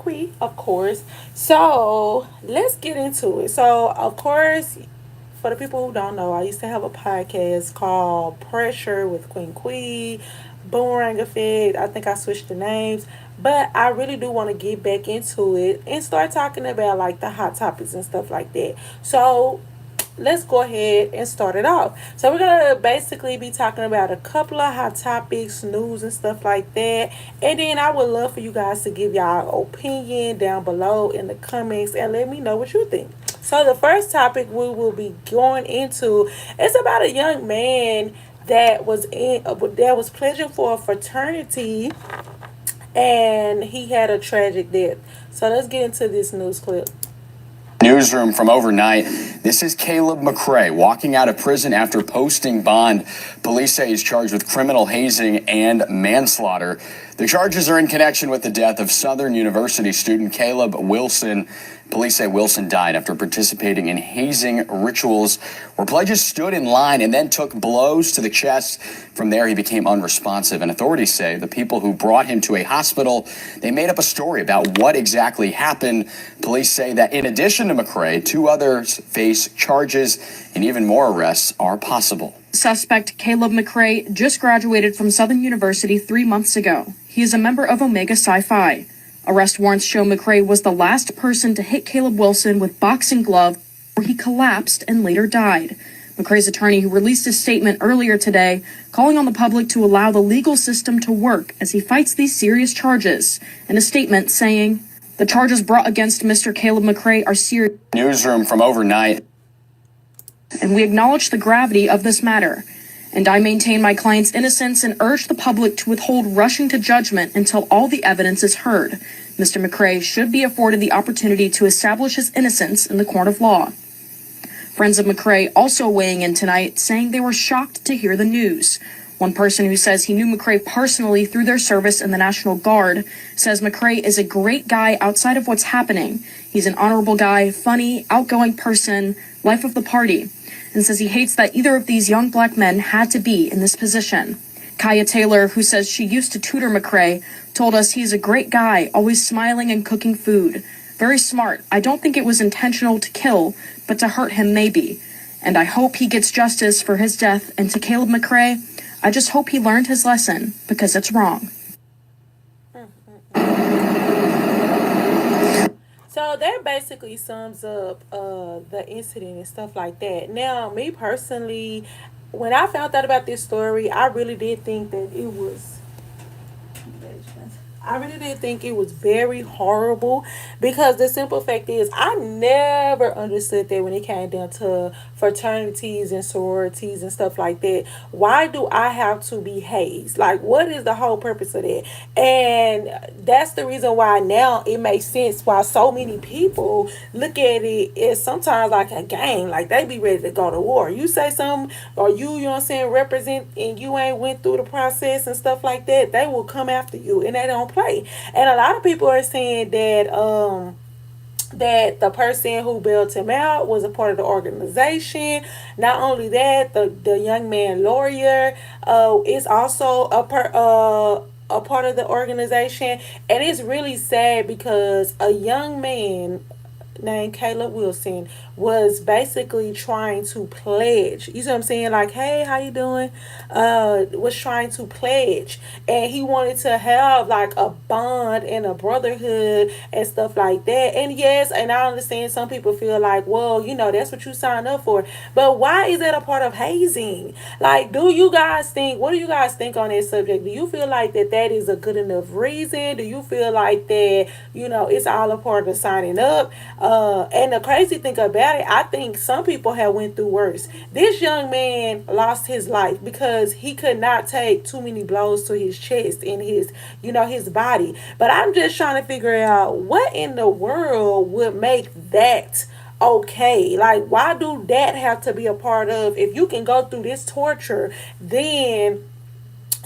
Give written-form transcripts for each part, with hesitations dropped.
Quee, of course. So let's get into it. So, of course, for the people who don't know, I used to have a podcast called Pressure with Queen Quee, Boomerang Effect. I think I switched the names. But I really do want to get back into it and start talking about like the hot topics and stuff like that. So let's go ahead and start it off. So we're gonna basically be talking about a couple of hot topics, news and stuff like that. And then I would love for you guys to give y'all opinion down below in the comments and let me know what you think. So the first topic we will be going into is about a young man that was pledging for a fraternity and he had a tragic death. So let's get into this news clip. Newsroom from overnight. This is Caleb McRae walking out of prison after posting bond. Police say he's charged with criminal hazing and manslaughter. The charges are in connection with the death of Southern University student Caleb Wilson. Police say Wilson died after participating in hazing rituals where pledges stood in line and then took blows to the chest. From there, he became unresponsive, and authorities say the people who brought him to a hospital, they made up a story about what exactly happened. Police say that in addition to McRae, two others face charges and even more arrests are possible. Suspect Caleb McRae just graduated from Southern University 3 months ago. He is a member of Omega Psi Phi. Arrest warrants show McRae was the last person to hit Caleb Wilson with boxing glove where he collapsed and later died. McRae's attorney released a statement earlier today calling on the public to allow the legal system to work as he fights these serious charges. In a statement saying, the charges brought against Mr. Caleb McRae are serious. Newsroom from overnight. And we acknowledge the gravity of this matter. And I maintain my client's innocence and urge the public to withhold rushing to judgment until all the evidence is heard. Mr. McRae should be afforded the opportunity to establish his innocence in the court of law. Friends of McRae also weighing in tonight, saying they were shocked to hear the news. One person who says he knew McRae personally through their service in the National Guard says McRae is a great guy outside of what's happening. He's an honorable guy, funny, outgoing person, life of the party, and says he hates that either of these young black men had to be in this position. Kaya Taylor, who says she used to tutor McRae, told us he's a great guy, always smiling and cooking food. Very smart. I don't think it was intentional to kill, but to hurt him maybe. And I hope he gets justice for his death. And to Caleb McRae, I just hope he learned his lesson, because it's wrong. So that basically sums up the incident and stuff like that. Now, me personally, when I found out about this story, I really did think that it was I really did think it was very horrible because the simple fact is I never understood that when it came down to fraternities and sororities and stuff like that. Why do I have to be hazed? Like, what is the whole purpose of that? And that's the reason why now it makes sense why so many people look at it as sometimes like a game. Like, they be ready to go to war. You say something or you know what I'm saying, represent and you ain't went through the process and stuff like that, they will come after you and they don't play. And a lot of people are saying that the person who bailed him out was a part of the organization. Not only that, the young man lawyer is also a part of the organization. And it's really sad because a young man named Caleb Wilson was basically trying to pledge. You see what I'm saying? Like, hey, how you doing? Was trying to pledge. And he wanted to have like a bond and a brotherhood and stuff like that. And yes, and I understand some people feel like, well, you know, that's what you signed up for. But why is that a part of hazing? Like, what do you guys think on that subject? Do you feel like that is a good enough reason? Do you feel like that, you know, it's all a part of signing up? And the crazy thing about it, I think some people have went through worse. This young man lost his life because he could not take too many blows to his chest and his, you know, his body. But I'm just trying to figure out what in the world would make that okay. Like, why do that have to be a part of? If you can go through this torture, then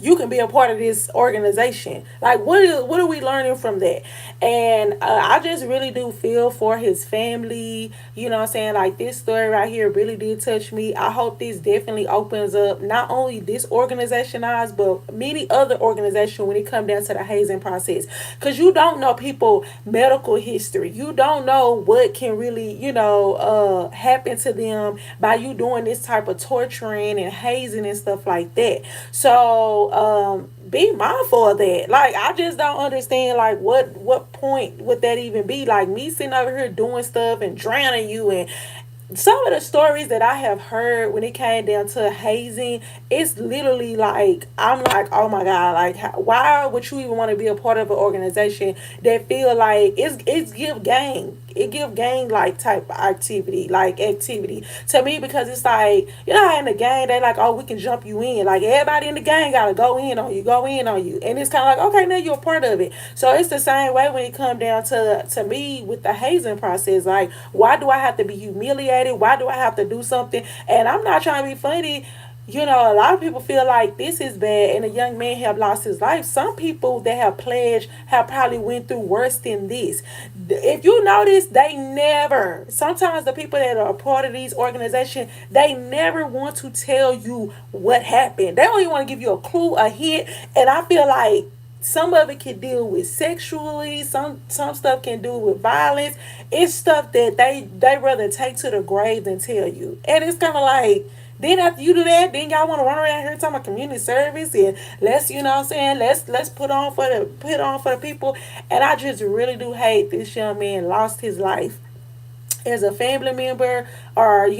you can be a part of this organization. Like, what are we learning from that? And I just really do feel for his family. You know what I'm saying? Like, this story right here really did touch me. I hope this definitely opens up not only this organization eyes, but many other organizations when it comes down to the hazing process. Because you don't know people medical history. You don't know what can really, happen to them by you doing this type of torturing and hazing and stuff like that. So be mindful of that. Like, I just don't understand, like, what point would that even be? Like, me sitting over here doing stuff and drowning you, and some of the stories that I have heard when it came down to hazing, it's literally like, I'm like, oh my god, like, why would you even want to be a part of an organization that feel like it's give gang like type of activity to me? Because it's like, in the gang they like, oh, we can jump you in, like everybody in the gang gotta go in on you, and it's kind of like, okay, now you're a part of it. So it's the same way when it come down to me with the hazing process. Like, why do I have to be humiliated? Why do I have to do something? And I'm not trying to be funny. A lot of people feel like this is bad and a young man have lost his life. Some people that have pledged have probably went through worse than this. If you notice, they never, sometimes the people that are a part of these organizations, they never want to tell you what happened. They only want to give you a clue, a hint. And I feel like some of it can deal with sexually, some stuff can do with violence. It's stuff that they rather take to the grave than tell you. And it's kind of like, then after you do that, then y'all want to run around here talking about community service and let's, you know what I'm saying, let's put on for the people. And I just really do hate this young man lost his life as a family member, or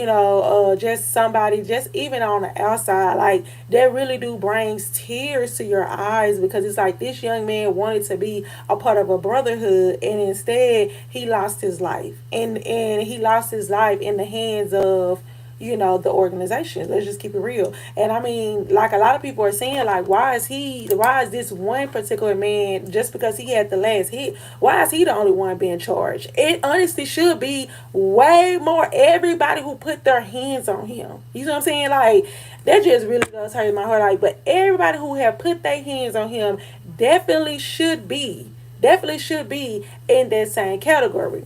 just somebody, just even on the outside. Like, that really do brings tears to your eyes, because it's like this young man wanted to be a part of a brotherhood, and instead he lost his life, and he lost his life in the hands of the organization. Let's just keep it real. And I mean, like, a lot of people are saying, like, why is this one particular man, just because he had the last hit, why is he the only one being charged? It honestly should be way more, everybody who put their hands on him. You know what I'm saying? Like, that just really does hurt my heart. Like, but everybody who have put their hands on him definitely should be in that same category.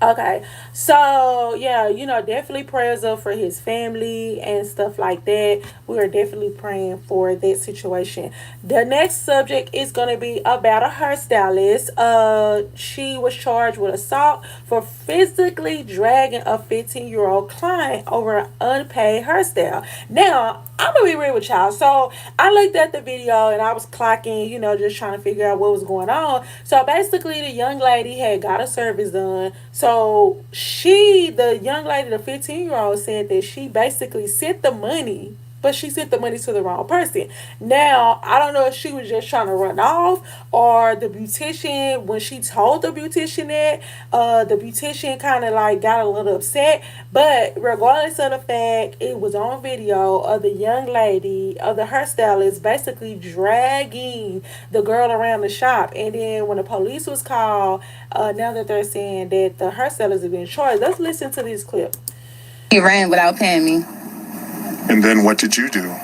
Okay, so yeah, definitely prayers up for his family and stuff like that. We are definitely praying for that situation. The next subject is gonna be about a hairstylist. She was charged with assault for physically dragging a 15-year-old client over an unpaid hairstyle. Now, I'm gonna be real with y'all. So I looked at the video and I was clocking, just trying to figure out what was going on. So basically, the young lady had got a service done. So the young lady, the 15-year-old, said that she basically sent the money, but she sent the money to the wrong person. Now, I don't know if she was just trying to run off, or the beautician, when she told the beautician that, the beautician kind of like got a little upset. But regardless of the fact, it was on video of the young lady, of the hairstylist, basically dragging the girl around the shop. And then when the police was called, now that they're saying that the hairstylist has been charged, let's listen to this clip. He ran without paying me. And then what did you do?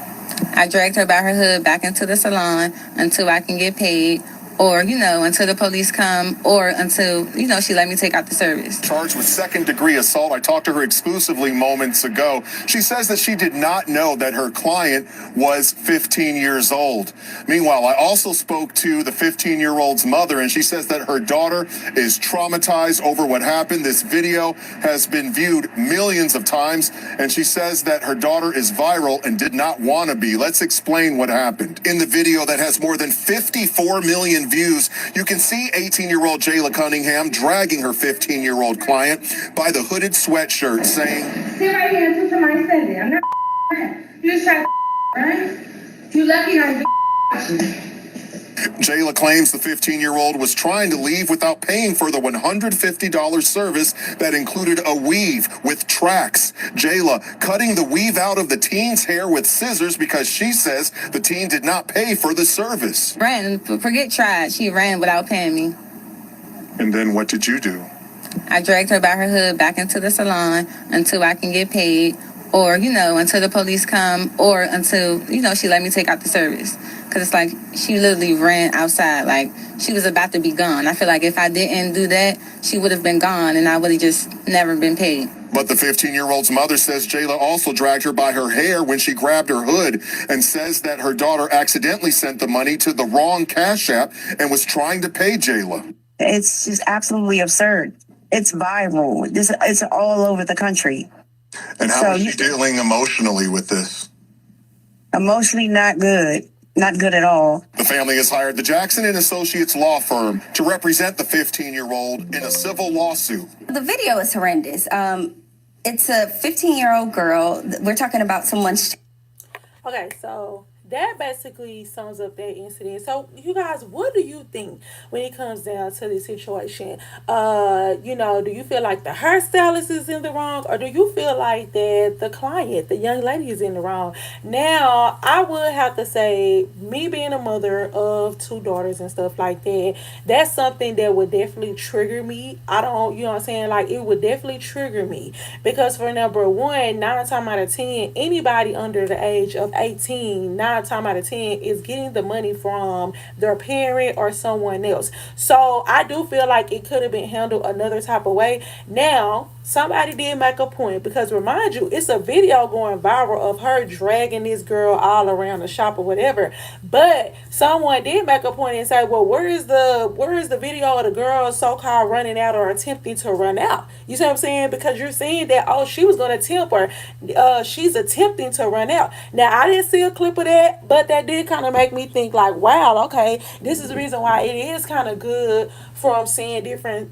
I dragged her by her hood back into the salon until I can get paid, or, until the police come, or until, she let me take out the service. Charged with second-degree assault. I talked to her exclusively moments ago. She says that she did not know that her client was 15 years old. Meanwhile, I also spoke to the 15-year-old's mother, and she says that her daughter is traumatized over what happened. This video has been viewed millions of times, and she says that her daughter is viral and did not want to be. Let's explain what happened. In the video that has more than 54 million views, you can see 18-year-old Jayla Cunningham dragging her 15-year-old client by the hooded sweatshirt, saying, "Sit right here until somebody says it. I'm not you just try to right? You lucky I Jayla claims the 15-year-old was trying to leave without paying for the $150 service that included a weave with tracks. Jayla cutting the weave out of the teen's hair with scissors because she says the teen did not pay for the service. Forget tried. She ran without paying me. And then what did you do? I dragged her by her hood back into the salon until I can get paid, or, until the police come, or until, she let me take out the service. Because it's like she literally ran outside. Like, she was about to be gone. I feel like if I didn't do that, she would have been gone and I would have just never been paid. But the 15-year-old's mother says Jayla also dragged her by her hair when she grabbed her hood and says that her daughter accidentally sent the money to the wrong Cash App and was trying to pay Jayla. It's just absolutely absurd. It's viral. It's all over the country. And how is she dealing emotionally with this? Emotionally, not good. Not good at all. The family has hired the Jackson and Associates law firm to represent the 15-year-old in a civil lawsuit. The video is horrendous. It's a 15-year-old girl. We're talking about someone's. Okay, so that basically sums up that incident. So, you guys, what do you think when it comes down to this situation? Do you feel like the hairstylist is in the wrong, or do you feel like that the client, the young lady, is in the wrong? Now, I would have to say, me being a mother of 2 daughters and stuff like that, that's something that would definitely trigger me. I don't, you know what I'm saying? Like, it would definitely trigger me because, for number one, 9 times out of 10, anybody under the age of 18, 9 times out of 10 is getting the money from their parent or someone else. So I do feel like it could have been handled another type of way. Now, somebody did make a point because, remind you, it's a video going viral of her dragging this girl all around the shop or whatever. But someone did make a point and say, well, where is the video of the girl so-called running out or attempting to run out? You see what I'm saying? Because you're saying that, oh, she was going to attempt, or she's attempting to run out. Now, I didn't see a clip of that, but that did kind of make me think like, wow, okay, this is the reason why it is kind of good from seeing different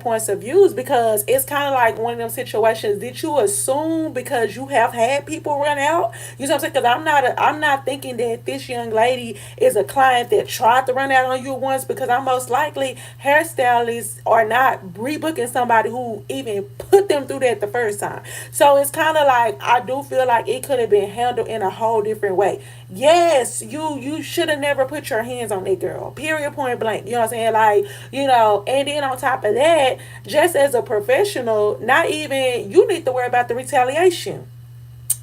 points of views, because it's kind of like one of them situations. Did you assume because you have had people run out? You know what I'm saying? Because I'm not thinking that this young lady is a client that tried to run out on you once, because I'm most likely hairstylists are not rebooking somebody who even put them through that the first time. So it's kind of like, I do feel like it could have been handled in a whole different way. Yes, you should have never put your hands on that girl. Period, point blank. You know what I'm saying? Like, and then on top of that, just as a professional, not even, you need to worry about the retaliation.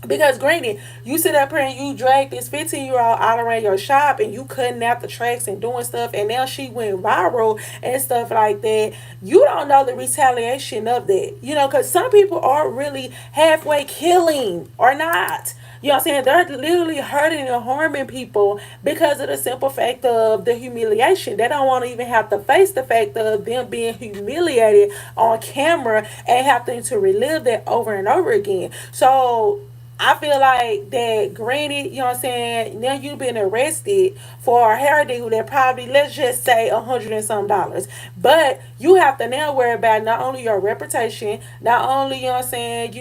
Because granted, you sit up here and you drag this 15-year-old out around your shop and you cutting out the tracks and doing stuff, and now she went viral and stuff like that. You don't know the retaliation of that. Because some people are really halfway killing or not. You know what I'm saying? They're literally hurting and harming people because of the simple fact of the humiliation. They don't want to even have to face the fact of them being humiliated on camera and having to relive that over and over again. So I feel like that, granted, you know what I'm saying, now you've been arrested for a hairdo that probably, let's just say, $100 and some dollars. But you have to now worry about not only your reputation, not only, you know what I'm saying,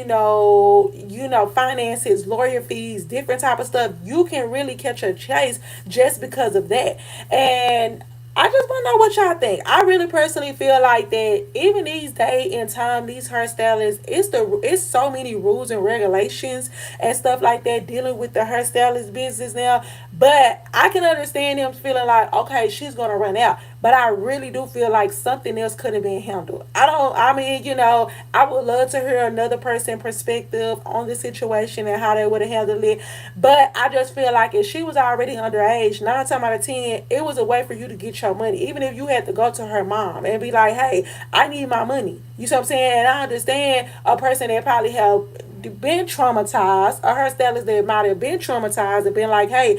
finances, lawyer fees, different type of stuff. You can really catch a chase just because of that. And I just want to know what y'all think. I really personally feel like that even these days and time, these hairstylists, it's so many rules and regulations and stuff like that dealing with the hairstylist business now. But I can understand them feeling like, okay, she's gonna run out. But I really do feel like something else could have been handled. I would love to hear another person's perspective on the situation and how they would have handled it. But I just feel like if she was already underage, 9 times out of 10, it was a way for you to get your money. Even if you had to go to her mom and be like, hey, I need my money. You see what I'm saying? And I understand a person that probably have been traumatized, or hairstylist that might have been traumatized and been like, hey,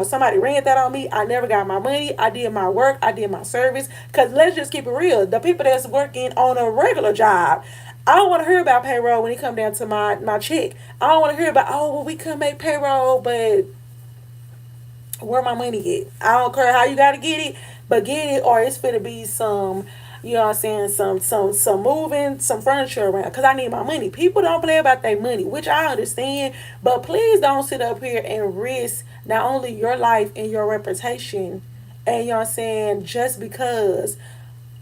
somebody ran that on me, I never got my money, I did my work, I did my service. Because let's just keep it real, the people that's working on a regular job, I don't want to hear about payroll when it come down to my check. I don't want to hear about, oh, well, we couldn't make payroll, but where my money at? I don't care how you got to get it, but get it, or it's finna be some, you know what I'm saying, some moving some furniture around, because I need my money. People don't play about their money, which I understand, but please don't sit up here and risk not only your life and your reputation, and you know what I'm saying, just because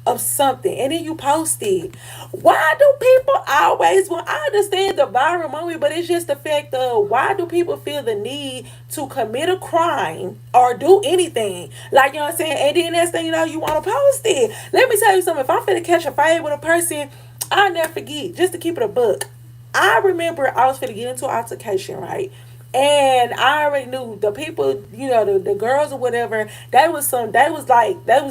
of something, and then you post it. Why do people always want, I understand the viral moment, but it's just the fact of, why do people feel the need to commit a crime or do anything, like, you know what I'm saying, and then next thing you know, you want to post it. Let me tell you something, if I'm finna catch a fight with a person, I'll never forget, just to keep it a buck, I remember I was finna get into an altercation, right? And I already knew the people, the girls or whatever, they was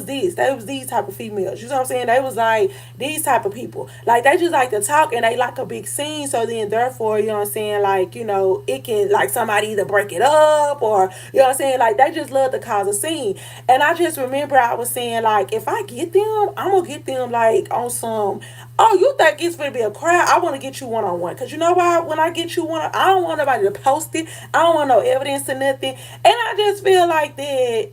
these type of females. You know what I'm saying? They was like these type of people. Like they just like to talk and they like a big scene. So then therefore, you know what I'm saying, like, it can like somebody either break it up or what I'm saying, like they just love to cause a scene. And I just remember I was saying like if I get them, I'm gonna get them like on some, oh, you think it's gonna be a crowd? I want to get you one on one, cause you know why? When I get you one, I don't want nobody to post it. I don't want no evidence or nothing. And I just feel like that.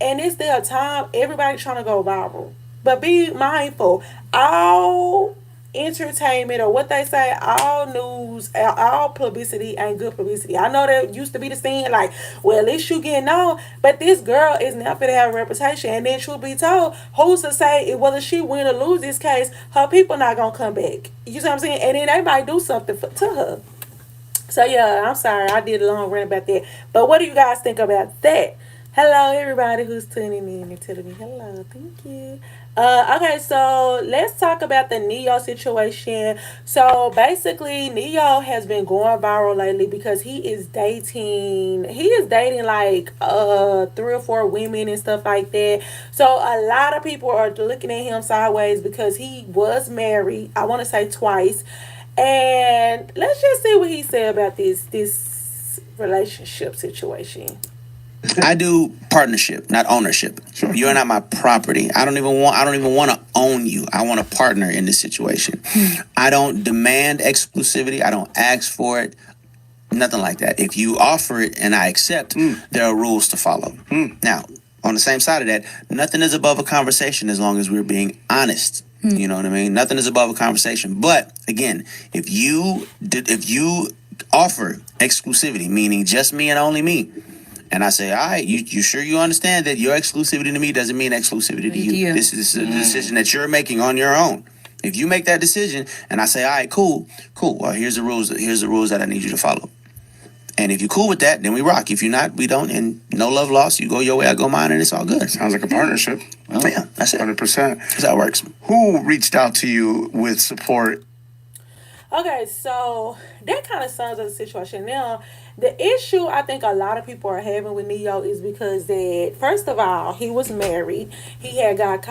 And it's their time. Everybody trying to go viral, but be mindful. All entertainment, or what they say, all news, all publicity ain't good publicity. I know that used to be the scene, like, well, at least you getting on, but this girl is not going to have a reputation. And then truth be told, who's to say whether she win or lose this case, her people not gonna come back. You see what I'm saying? And then they might do something to her. So yeah, I'm sorry I did a long rant about that. But what do you guys think about that? Hello, everybody who's tuning in and telling me hello. Thank you. Okay, so let's talk about the Ne-Yo situation. So basically, Ne-Yo has been going viral lately because he is dating like 3 or 4 women and stuff like that. So a lot of people are looking at him sideways because he was married, I want to say twice. And let's just see what he said about this relationship situation. I do partnership, not ownership. Sure. You're not my property. I don't even want to own you. I want a partner in this situation. I don't demand exclusivity. I don't ask for it. Nothing like that. If you offer it and I accept, there are rules to follow. Now, on the same side of that, nothing is above a conversation as long as we're being honest. You know what I mean? Nothing is above a conversation. But again, if you offer exclusivity, meaning just me and only me, and I say, all right, you sure you understand that your exclusivity to me doesn't mean exclusivity to you? This is a decision that you're making on your own. If you make that decision and I say, all right, cool. Well, here's the rules that I need you to follow. And if you're cool with that, then we rock. If you're not, we don't. And no love lost. You go your way, I go mine, and it's all good. Sounds like a partnership. Well, yeah, that's it. 100%. That's how it works. Who reached out to you with support? Okay, so that kind of sums up the situation. Now, the issue I think a lot of people are having with Ne-Yo is because that, first of all, he was married. He had got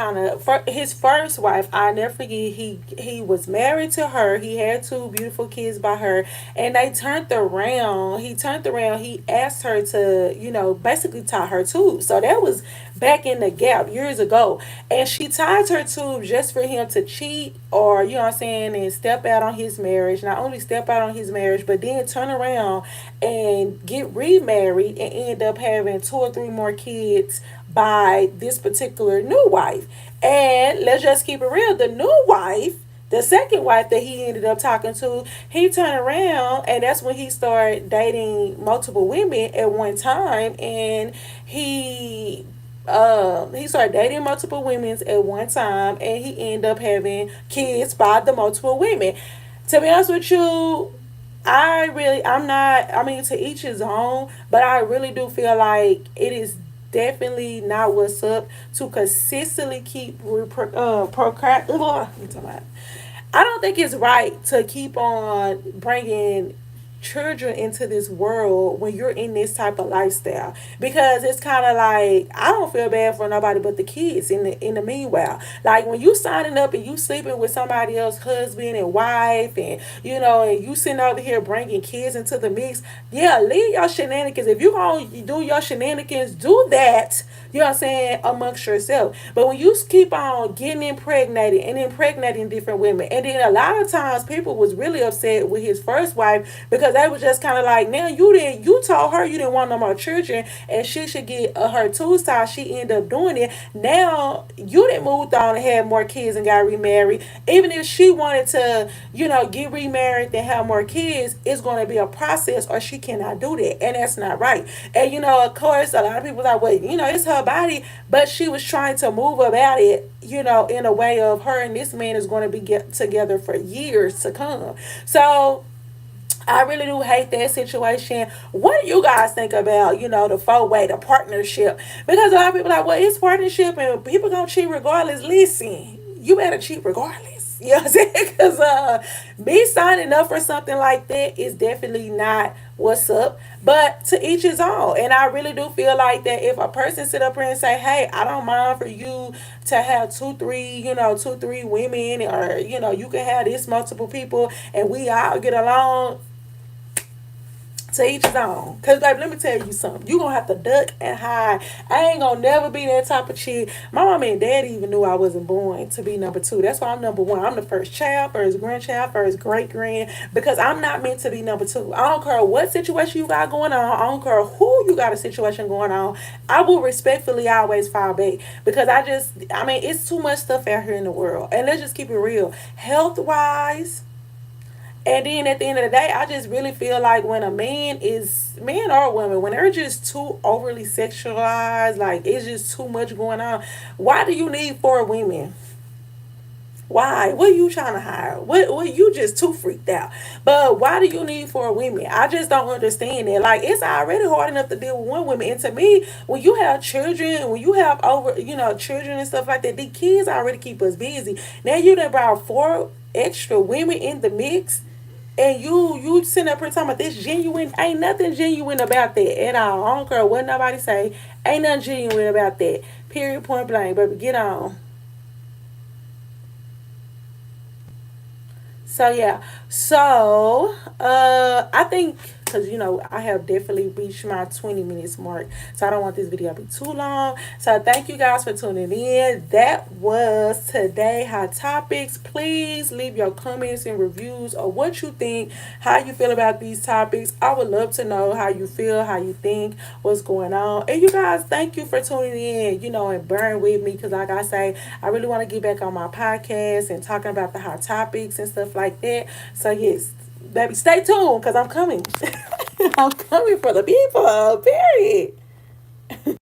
his first wife, I never forget, he was married to her. He had 2 beautiful kids by her. And they turned around. He asked her to, basically tie her tubes. So that was back in the gap years ago. And she tied her tube just for him to cheat or, and step out on his marriage. Not only step out on his marriage, but then turn around and get remarried and end up having 2 or 3 more kids by this particular new wife. And let's just keep it real. The new wife, the second wife that he ended up talking to, he turned around and that's when he started dating multiple women at one time. And he started dating multiple women at one time and he ended up having kids by the multiple women. To be honest with you, to each his own, but I really do feel like it is definitely not what's up to consistently keep I don't think it's right to keep on bringing children into this world when you're in this type of lifestyle, because it's kind of like I don't feel bad for nobody but the kids in the meanwhile. Like when you signing up and you sleeping with somebody else's husband and wife and and you sitting over here bringing kids into the mix, yeah, leave your shenanigans. If you gonna do your shenanigans, do that, you know what I'm saying, amongst yourself. But when you keep on getting impregnated and impregnating different women, and then a lot of times people was really upset with his first wife because they was just kind of like, now you told her you didn't want no more children and she should get her tubes tied. She ended up doing it. Now you didn't moved on and had more kids and got remarried. Even if she wanted to, get remarried and have more kids, it's going to be a process or she cannot do that. And that's not right. And, of course, a lot of people are like, well, it's her body, but she was trying to move about it, in a way of her and this man is going to be together for years to come. So I really do hate that situation. What do you guys think about, the 4-way, the partnership? Because a lot of people are like, well, it's partnership and people gonna cheat regardless. Listen, you better cheat regardless. You know what I'm saying? Because me signing up for something like that is definitely not what's up. But to each his own. And I really do feel like that if a person sit up here and say, hey, I don't mind for you to have two, three women, or, you can have this multiple people and we all get along, to each his own. Cause baby, let me tell you something. You gonna have to duck and hide. I ain't gonna never be that type of chick. My mom and daddy even knew I wasn't born to be number two. That's why I'm number one. I'm the first child, first grandchild, first great grand. Because I'm not meant to be number two. I don't care what situation you got going on. I don't care who you got a situation going on. I will respectfully always fall back. Because it's too much stuff out here in the world. And let's just keep it real. Health wise, and then at the end of the day, I just really feel like when a man or women, when they're just too overly sexualized, like it's just too much going on. Why do you need four women? Why? What are you trying to hide? What you just too freaked out? But why do you need four women? I just don't understand it. Like, it's already hard enough to deal with one woman. And to me, when you have children, when you have children and stuff like that, the kids already keep us busy. Now you done brought four extra women in the mix. And you sitting up here talking about this genuine. Ain't nothing genuine about that at all. I don't care what nobody say. Ain't nothing genuine about that. Period, point blank, baby. Get on. So yeah. So I think, because I have definitely reached my 20 minutes mark, so I don't want this video to be too long. So thank you guys for tuning in. That was today Hot Topics. Please leave your comments and reviews of what you think, how you feel about these topics. I would love to know how you feel, how you think, what's going on. And you guys, thank you for tuning in, and bearing with me, because like I say, I really want to get back on my podcast and talking about the hot topics and stuff like that. So yes, baby, stay tuned, because I'm coming. I'm coming for the people, period.